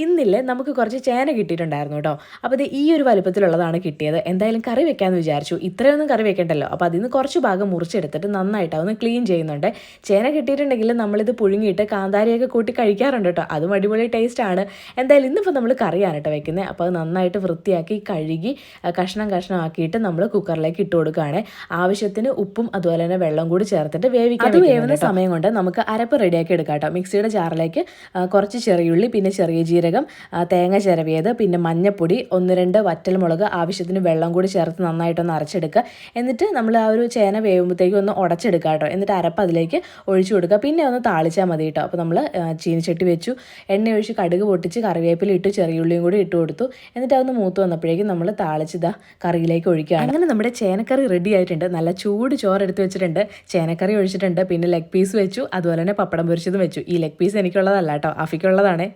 ഇന്നില്ലേ നമുക്ക് കുറച്ച് ചേന കിട്ടിയിട്ടുണ്ടായിരുന്നു കേട്ടോ. അപ്പോൾ ഇത് ഈ ഒരു വലുപ്പത്തിലുള്ളതാണ് കിട്ടിയത്. എന്തായാലും കറി വെക്കാമെന്ന് വിചാരിച്ചു. ഇത്രയൊന്നും കറി വെക്കണ്ടല്ലോ. അപ്പോൾ അതിൽ നിന്ന് കുറച്ച് ഭാഗം മുറിച്ചെടുത്തിട്ട് നന്നായിട്ട് അതൊന്ന് ക്ലീൻ ചെയ്യുന്നുണ്ട്. ചേന കിട്ടിയിട്ടുണ്ടെങ്കിൽ നമ്മളിത് പുഴുങ്ങിയിട്ട് കാന്താരിയൊക്കെ കൂട്ടി കഴിക്കാറുണ്ട് കേട്ടോ. അതും അടിപൊളി ടേസ്റ്റാണ്. എന്തായാലും ഇന്നിപ്പോൾ നമ്മൾ കറിയാണ് കേട്ടോ വെക്കുന്നത്. അപ്പോൾ അത് നന്നായിട്ട് വൃത്തിയാക്കി കഴുകി കഷ്ണമാക്കിയിട്ട് നമ്മൾ കുക്കറിലേക്ക് ഇട്ട് കൊടുക്കുകയാണ്. ആവശ്യത്തിന് ഉപ്പും അതുപോലെ തന്നെ വെള്ളം കൂടി ചേർത്തിട്ട് വേവിക്കാൻ. അത് വേവുന്ന സമയം കൊണ്ട് നമുക്ക് അരപ്പ് റെഡിയാക്കി എടുക്കാം കേട്ടോ. മിക്സിയുടെ ജാറിലേക്ക് കുറച്ച് ചെറിയുള്ളി, പിന്നെ ചെറിയ ജീരകം, തേങ്ങ ചിരവിയത്, പിന്നെ മഞ്ഞപ്പൊടി, 1-2 വറ്റൽമുളക്, ആവശ്യത്തിന് വെള്ളം കൂടി ചേർത്ത് നന്നായിട്ടൊന്ന് അരച്ചെടുക്കുക. എന്നിട്ട് നമ്മൾ ആ ഒരു ചേന വേവുമ്പോഴത്തേക്കും ഒന്ന് ഉടച്ചെടുക്കുക കേട്ടോ. എന്നിട്ട് അരപ്പ് അതിലേക്ക് ഒഴിച്ചു കൊടുക്കുക. പിന്നെ ഒന്ന് താളിച്ചാൽ മതി കേട്ടോ. അപ്പോൾ നമ്മൾ ചീനിച്ചട്ടി വെച്ചു, എണ്ണ ഒഴിച്ച് കടുക് പൊട്ടിച്ച് കറിവേപ്പില ഇട്ട് ചെറിയുള്ളിയും കൂടി ഇട്ട് കൊടുത്തു. എന്നിട്ട് അതൊന്ന് മൂത്ത് വന്നപ്പോഴേക്കും നമ്മൾ താളിച്ചിതാ കറിയിലേക്ക് ഒഴിക്കുക. അങ്ങനെ നമ്മുടെ ചേനക്കറി റെഡി ആയിട്ടുണ്ട്. നല്ല ചൂട് ചോറ് എടുത്ത് വെച്ചിട്ടുണ്ട്, ചേനക്കറി ഒഴിച്ചിട്ടുണ്ട്, പിന്നെ ലെഗ് പീസ് വെച്ചു, അതുപോലെ തന്നെ പപ്പടം പൊരിച്ചതും വെച്ചു. ഈ ലെഗ് പീസ് എനിക്കുള്ളതല്ല കേട്ടോ, അഫിക്കുള്ളതാണ്.